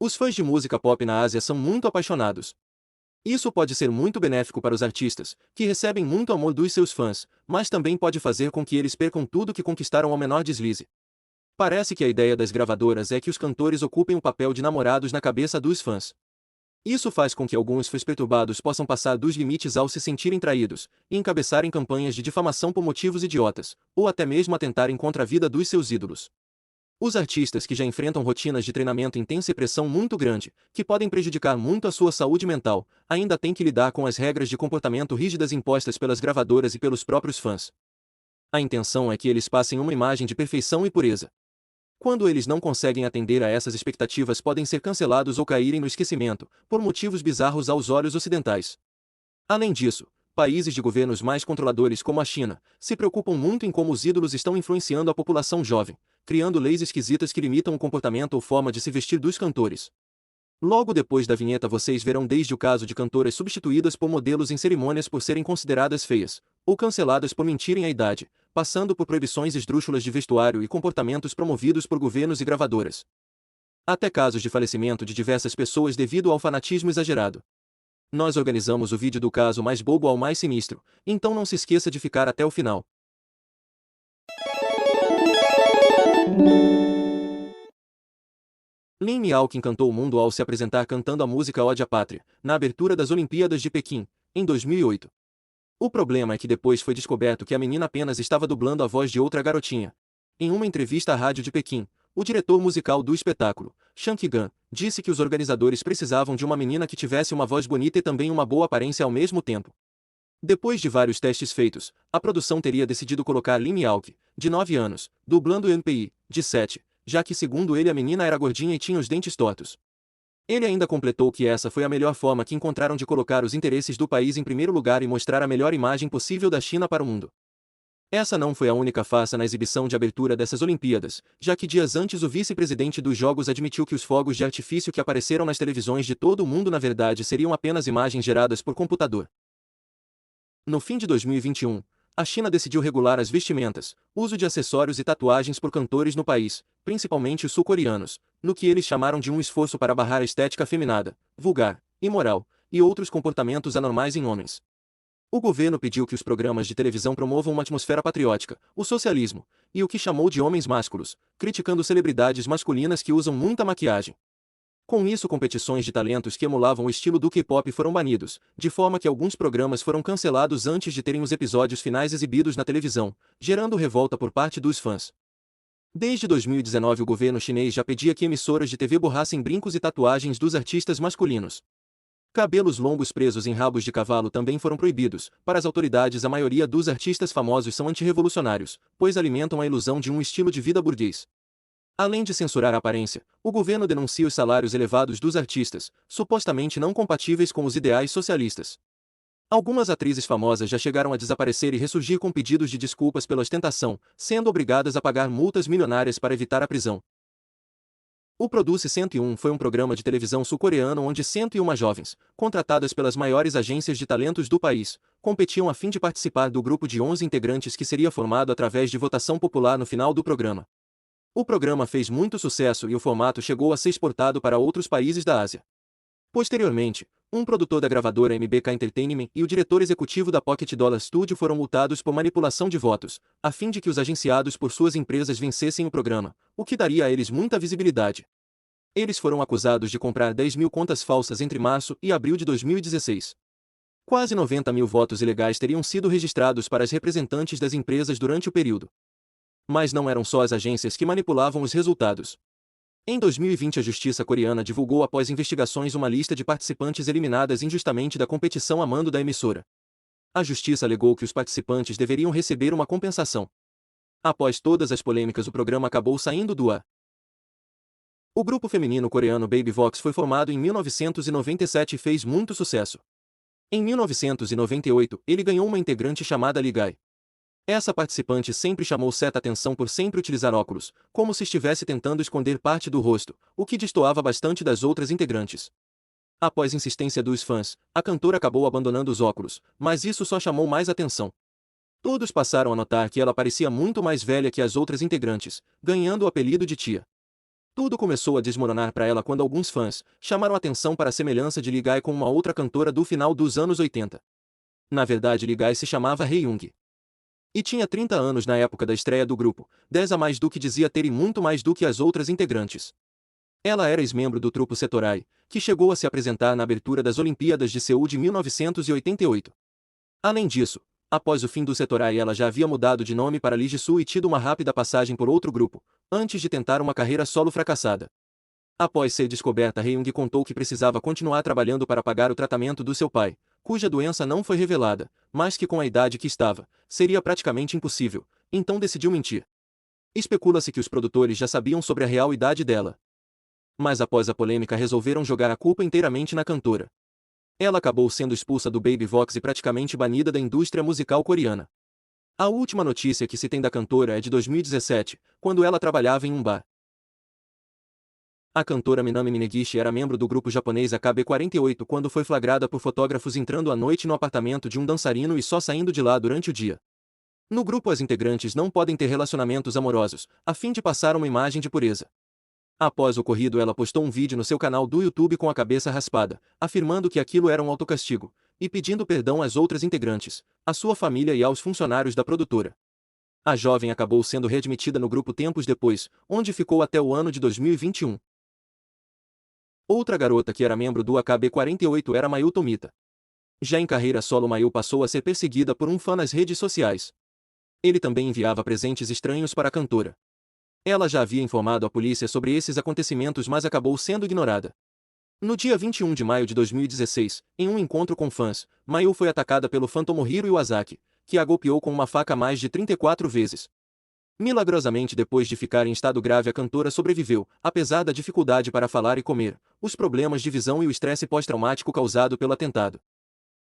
Os fãs de música pop na Ásia são muito apaixonados. Isso pode ser muito benéfico para os artistas, que recebem muito amor dos seus fãs, mas também pode fazer com que eles percam tudo que conquistaram ao menor deslize. Parece que a ideia das gravadoras é que os cantores ocupem o papel de namorados na cabeça dos fãs. Isso faz com que alguns fãs perturbados possam passar dos limites ao se sentirem traídos, e encabeçarem campanhas de difamação por motivos idiotas, ou até mesmo atentarem contra a vida dos seus ídolos. Os artistas que já enfrentam rotinas de treinamento intensa e pressão muito grande, que podem prejudicar muito a sua saúde mental, ainda têm que lidar com as regras de comportamento rígidas impostas pelas gravadoras e pelos próprios fãs. A intenção é que eles passem uma imagem de perfeição e pureza. Quando eles não conseguem atender a essas expectativas, podem ser cancelados ou caírem no esquecimento, por motivos bizarros aos olhos ocidentais. Além disso, países de governos mais controladores como a China, se preocupam muito em como os ídolos estão influenciando a população jovem, criando leis esquisitas que limitam o comportamento ou forma de se vestir dos cantores. Logo depois da vinheta vocês verão desde o caso de cantoras substituídas por modelos em cerimônias por serem consideradas feias, ou canceladas por mentirem a idade, passando por proibições esdrúxulas de vestuário e comportamentos promovidos por governos e gravadoras. Até casos de falecimento de diversas pessoas devido ao fanatismo exagerado. Nós organizamos o vídeo do caso mais bobo ao mais sinistro, então não se esqueça de ficar até o final. Lin Miaoqing encantou o mundo ao se apresentar cantando a música Ode à Pátria, na abertura das Olimpíadas de Pequim, em 2008. O problema é que depois foi descoberto que a menina apenas estava dublando a voz de outra garotinha. Em uma entrevista à rádio de Pequim, o diretor musical do espetáculo, Shang Qigan, disse que os organizadores precisavam de uma menina que tivesse uma voz bonita e também uma boa aparência ao mesmo tempo. Depois de vários testes feitos, a produção teria decidido colocar Lin Miaoqing, de 9 anos, dublando Yanpei, de 7, já que segundo ele a menina era gordinha e tinha os dentes tortos. Ele ainda completou que essa foi a melhor forma que encontraram de colocar os interesses do país em primeiro lugar e mostrar a melhor imagem possível da China para o mundo. Essa não foi a única farsa na exibição de abertura dessas Olimpíadas, já que dias antes o vice-presidente dos Jogos admitiu que os fogos de artifício que apareceram nas televisões de todo o mundo na verdade seriam apenas imagens geradas por computador. No fim de 2021, a China decidiu regular as vestimentas, uso de acessórios e tatuagens por cantores no país, principalmente os sul-coreanos, no que eles chamaram de um esforço para barrar a estética afeminada, vulgar, imoral, e outros comportamentos anormais em homens. O governo pediu que os programas de televisão promovam uma atmosfera patriótica, o socialismo, e o que chamou de homens másculos, criticando celebridades masculinas que usam muita maquiagem. Com isso, competições de talentos que emulavam o estilo do K-pop foram banidos, de forma que alguns programas foram cancelados antes de terem os episódios finais exibidos na televisão, gerando revolta por parte dos fãs. Desde 2019 o governo chinês já pedia que emissoras de TV borrassem brincos e tatuagens dos artistas masculinos. Cabelos longos presos em rabos de cavalo também foram proibidos. Para as autoridades, a maioria dos artistas famosos são antirrevolucionários, pois alimentam a ilusão de um estilo de vida burguês. Além de censurar a aparência, o governo denuncia os salários elevados dos artistas, supostamente não compatíveis com os ideais socialistas. Algumas atrizes famosas já chegaram a desaparecer e ressurgir com pedidos de desculpas pela ostentação, sendo obrigadas a pagar multas milionárias para evitar a prisão. O Produce 101 foi um programa de televisão sul-coreano onde 101 jovens, contratadas pelas maiores agências de talentos do país, competiam a fim de participar do grupo de 11 integrantes que seria formado através de votação popular no final do programa. O programa fez muito sucesso e o formato chegou a ser exportado para outros países da Ásia. Posteriormente, um produtor da gravadora MBK Entertainment e o diretor executivo da Pocket Dollar Studio foram multados por manipulação de votos, a fim de que os agenciados por suas empresas vencessem o programa, o que daria a eles muita visibilidade. Eles foram acusados de comprar 10 mil contas falsas entre março e abril de 2016. Quase 90 mil votos ilegais teriam sido registrados para as representantes das empresas durante o período. Mas não eram só as agências que manipulavam os resultados. Em 2020 a justiça coreana divulgou após investigações uma lista de participantes eliminadas injustamente da competição a mando da emissora. A justiça alegou que os participantes deveriam receber uma compensação. Após todas as polêmicas o programa acabou saindo do ar. O grupo feminino coreano Baby Vox foi formado em 1997 e fez muito sucesso. Em 1998, ele ganhou uma integrante chamada Lee Gai. Essa participante sempre chamou certa atenção por sempre utilizar óculos, como se estivesse tentando esconder parte do rosto, o que destoava bastante das outras integrantes. Após insistência dos fãs, a cantora acabou abandonando os óculos, mas isso só chamou mais atenção. Todos passaram a notar que ela parecia muito mais velha que as outras integrantes, ganhando o apelido de tia. Tudo começou a desmoronar para ela quando alguns fãs chamaram atenção para a semelhança de Lee Guy com uma outra cantora do final dos anos 80. Na verdade, Lee Guy se chamava Hae-young. E tinha 30 anos na época da estreia do grupo, 10 a mais do que dizia ter e muito mais do que as outras integrantes. Ela era ex-membro do grupo Setorai, que chegou a se apresentar na abertura das Olimpíadas de Seul de 1988. Além disso, após o fim do Setorai ela já havia mudado de nome para Lee Jisoo e tido uma rápida passagem por outro grupo, antes de tentar uma carreira solo fracassada. Após ser descoberta, Hae-young contou que precisava continuar trabalhando para pagar o tratamento do seu pai, cuja doença não foi revelada, mas que com a idade que estava, seria praticamente impossível, então decidiu mentir. Especula-se que os produtores já sabiam sobre a real idade dela. Mas após a polêmica resolveram jogar a culpa inteiramente na cantora. Ela acabou sendo expulsa do Baby Vox e praticamente banida da indústria musical coreana. A última notícia que se tem da cantora é de 2017, quando ela trabalhava em um bar. A cantora Minami Minegishi era membro do grupo japonês AKB48 quando foi flagrada por fotógrafos entrando à noite no apartamento de um dançarino e só saindo de lá durante o dia. No grupo as integrantes não podem ter relacionamentos amorosos, a fim de passar uma imagem de pureza. Após o ocorrido ela postou um vídeo no seu canal do YouTube com a cabeça raspada, afirmando que aquilo era um autocastigo, e pedindo perdão às outras integrantes, à sua família e aos funcionários da produtora. A jovem acabou sendo readmitida no grupo tempos depois, onde ficou até o ano de 2021. Outra garota que era membro do AKB48 era Mayu Tomita. Já em carreira solo, Mayu passou a ser perseguida por um fã nas redes sociais. Ele também enviava presentes estranhos para a cantora. Ela já havia informado a polícia sobre esses acontecimentos, mas acabou sendo ignorada. No dia 21 de maio de 2016, em um encontro com fãs, Mayu foi atacada pelo fã Tomohiro Iwasaki, que a golpeou com uma faca mais de 34 vezes. Milagrosamente, depois de ficar em estado grave, a cantora sobreviveu, apesar da dificuldade para falar e comer, os problemas de visão e o estresse pós-traumático causado pelo atentado.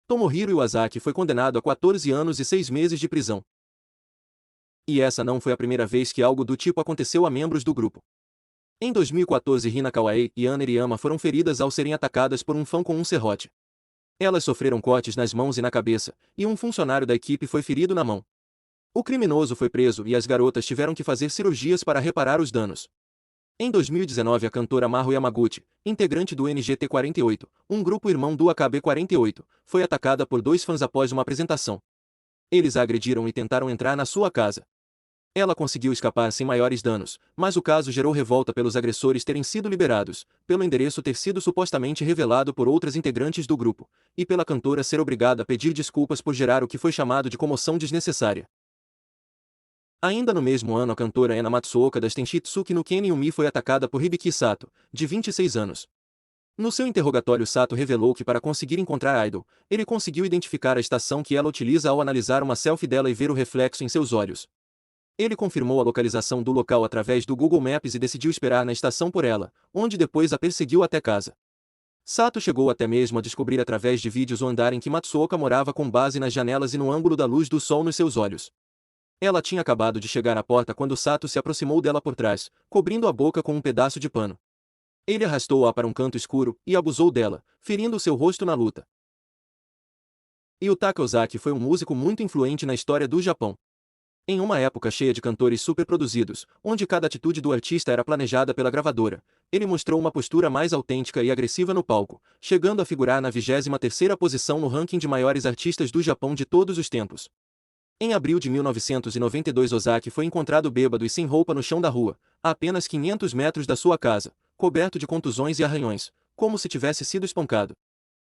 Tomohiro Iwasaki foi condenado a 14 anos e 6 meses de prisão. E essa não foi a primeira vez que algo do tipo aconteceu a membros do grupo. Em 2014, Hina Kawae e Anna Eriyama foram feridas ao serem atacadas por um fã com um serrote. Elas sofreram cortes nas mãos e na cabeça, e um funcionário da equipe foi ferido na mão. O criminoso foi preso e as garotas tiveram que fazer cirurgias para reparar os danos. Em 2019, a cantora Maru Yamaguchi, integrante do NGT48, um grupo irmão do AKB48, foi atacada por 2 fãs após uma apresentação. Eles a agrediram e tentaram entrar na sua casa. Ela conseguiu escapar sem maiores danos, mas o caso gerou revolta pelos agressores terem sido liberados, pelo endereço ter sido supostamente revelado por outras integrantes do grupo, e pela cantora ser obrigada a pedir desculpas por gerar o que foi chamado de comoção desnecessária. Ainda no mesmo ano, a cantora Ena Matsuoka das Tenshitsuki no Ken Yumi foi atacada por Hibiki Sato, de 26 anos. No seu interrogatório, Sato revelou que para conseguir encontrar a idol, ele conseguiu identificar a estação que ela utiliza ao analisar uma selfie dela e ver o reflexo em seus olhos. Ele confirmou a localização do local através do Google Maps e decidiu esperar na estação por ela, onde depois a perseguiu até casa. Sato chegou até mesmo a descobrir através de vídeos o andar em que Matsuoka morava com base nas janelas e no ângulo da luz do sol nos seus olhos. Ela tinha acabado de chegar à porta quando Sato se aproximou dela por trás, cobrindo a boca com um pedaço de pano. Ele arrastou-a para um canto escuro e abusou dela, ferindo seu rosto na luta. Yutaka Ozaki foi um músico muito influente na história do Japão. Em uma época cheia de cantores superproduzidos, onde cada atitude do artista era planejada pela gravadora, ele mostrou uma postura mais autêntica e agressiva no palco, chegando a figurar na 23ª posição no ranking de maiores artistas do Japão de todos os tempos. Em abril de 1992, Ozaki foi encontrado bêbado e sem roupa no chão da rua, a apenas 500 metros da sua casa, coberto de contusões e arranhões, como se tivesse sido espancado.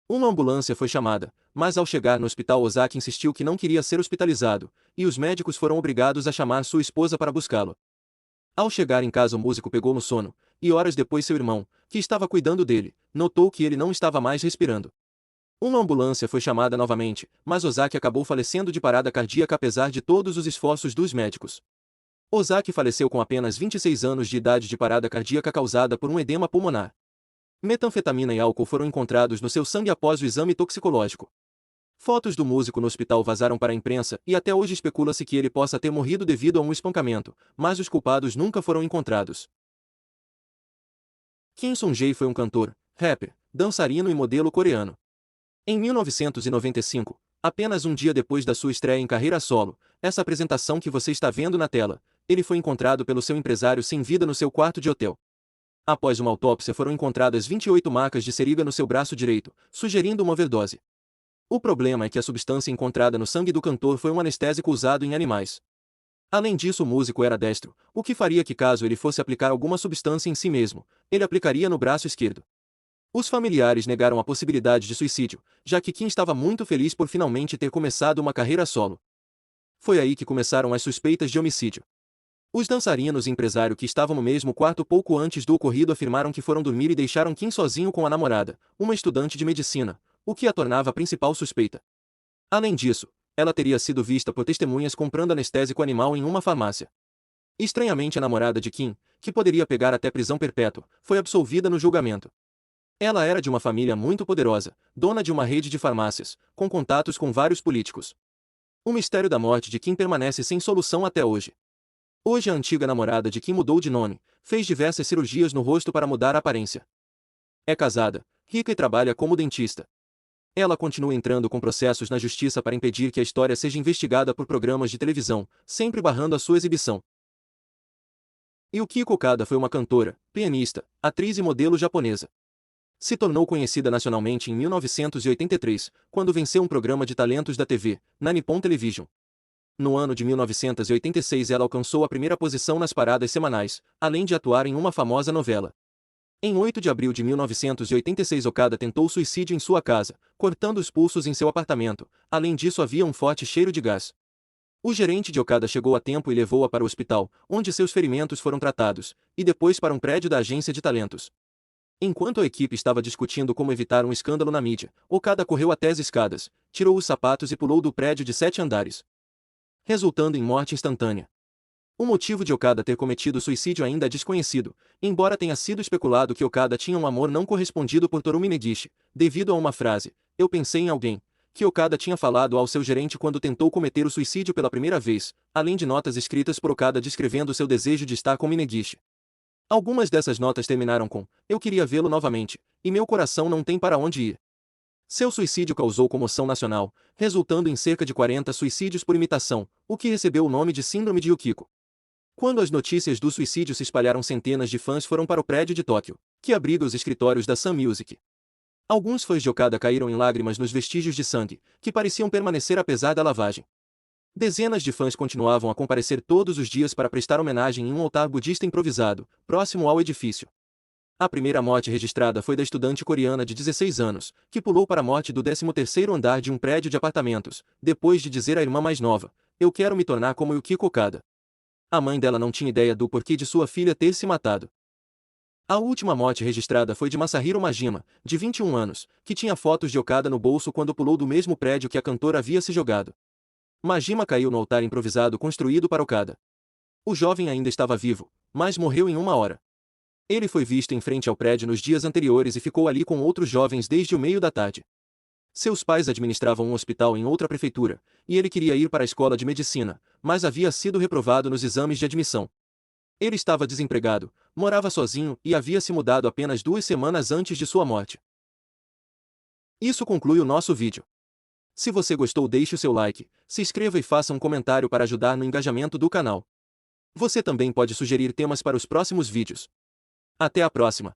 Uma ambulância foi chamada, mas ao chegar no hospital, Ozaki insistiu que não queria ser hospitalizado, e os médicos foram obrigados a chamar sua esposa para buscá-lo. Ao chegar em casa, o músico pegou no sono, e horas depois seu irmão, que estava cuidando dele, notou que ele não estava mais respirando. Uma ambulância foi chamada novamente, mas Ozaki acabou falecendo de parada cardíaca apesar de todos os esforços dos médicos. Ozaki faleceu com apenas 26 anos de idade de parada cardíaca causada por um edema pulmonar. Metanfetamina e álcool foram encontrados no seu sangue após o exame toxicológico. Fotos do músico no hospital vazaram para a imprensa e até hoje especula-se que ele possa ter morrido devido a um espancamento, mas os culpados nunca foram encontrados. Kim Sung-jae foi um cantor, rapper, dançarino e modelo coreano. Em 1995, apenas um dia depois da sua estreia em carreira solo, essa apresentação que você está vendo na tela, ele foi encontrado pelo seu empresário sem vida no seu quarto de hotel. Após uma autópsia foram encontradas 28 marcas de seringa no seu braço direito, sugerindo uma overdose. O problema é que a substância encontrada no sangue do cantor foi um anestésico usado em animais. Além disso, o músico era destro, o que faria que, caso ele fosse aplicar alguma substância em si mesmo, ele aplicaria no braço esquerdo. Os familiares negaram a possibilidade de suicídio, já que Kim estava muito feliz por finalmente ter começado uma carreira solo. Foi aí que começaram as suspeitas de homicídio. Os dançarinos e empresário que estavam no mesmo quarto pouco antes do ocorrido afirmaram que foram dormir e deixaram Kim sozinho com a namorada, uma estudante de medicina, o que a tornava a principal suspeita. Além disso, ela teria sido vista por testemunhas comprando anestésico animal em uma farmácia. Estranhamente, a namorada de Kim, que poderia pegar até prisão perpétua, foi absolvida no julgamento. Ela era de uma família muito poderosa, dona de uma rede de farmácias, com contatos com vários políticos. O mistério da morte de Kim permanece sem solução até hoje. Hoje a antiga namorada de Kim mudou de nome, fez diversas cirurgias no rosto para mudar a aparência. É casada, rica e trabalha como dentista. Ela continua entrando com processos na justiça para impedir que a história seja investigada por programas de televisão, sempre barrando a sua exibição. Yukiko Okada foi uma cantora, pianista, atriz e modelo japonesa. Se tornou conhecida nacionalmente em 1983, quando venceu um programa de talentos da TV, na Nippon Television. No ano de 1986 ela alcançou a primeira posição nas paradas semanais, além de atuar em uma famosa novela. Em 8 de abril de 1986 Okada tentou suicídio em sua casa, cortando os pulsos em seu apartamento, além disso havia um forte cheiro de gás. O gerente de Okada chegou a tempo e levou-a para o hospital, onde seus ferimentos foram tratados, e depois para um prédio da agência de talentos. Enquanto a equipe estava discutindo como evitar um escândalo na mídia, Okada correu até as escadas, tirou os sapatos e pulou do prédio de 7 andares, resultando em morte instantânea. O motivo de Okada ter cometido suicídio ainda é desconhecido, embora tenha sido especulado que Okada tinha um amor não correspondido por Toru Minegishi, devido a uma frase, "Eu pensei em alguém", que Okada tinha falado ao seu gerente quando tentou cometer o suicídio pela primeira vez, além de notas escritas por Okada descrevendo seu desejo de estar com Minegishi. Algumas dessas notas terminaram com, "Eu queria vê-lo novamente, e meu coração não tem para onde ir". Seu suicídio causou comoção nacional, resultando em cerca de 40 suicídios por imitação, o que recebeu o nome de Síndrome de Yukiko. Quando as notícias do suicídio se espalharam, centenas de fãs foram para o prédio de Tóquio, que abriga os escritórios da Sun Music. Alguns fãs de Okada caíram em lágrimas nos vestígios de sangue, que pareciam permanecer apesar da lavagem. Dezenas de fãs continuavam a comparecer todos os dias para prestar homenagem em um altar budista improvisado, próximo ao edifício. A primeira morte registrada foi da estudante coreana de 16 anos, que pulou para a morte do 13º andar de um prédio de apartamentos, depois de dizer à irmã mais nova, "Eu quero me tornar como Yukiko Okada". A mãe dela não tinha ideia do porquê de sua filha ter se matado. A última morte registrada foi de Masahiro Majima, de 21 anos, que tinha fotos de Okada no bolso quando pulou do mesmo prédio que a cantora havia se jogado. Majima caiu no altar improvisado construído para Okada. O jovem ainda estava vivo, mas morreu em 1 hora. Ele foi visto em frente ao prédio nos dias anteriores e ficou ali com outros jovens desde o meio da tarde. Seus pais administravam um hospital em outra prefeitura, e ele queria ir para a escola de medicina, mas havia sido reprovado nos exames de admissão. Ele estava desempregado, morava sozinho e havia se mudado apenas 2 semanas antes de sua morte. Isso conclui o nosso vídeo. Se você gostou, deixe o seu like, se inscreva e faça um comentário para ajudar no engajamento do canal. Você também pode sugerir temas para os próximos vídeos. Até a próxima!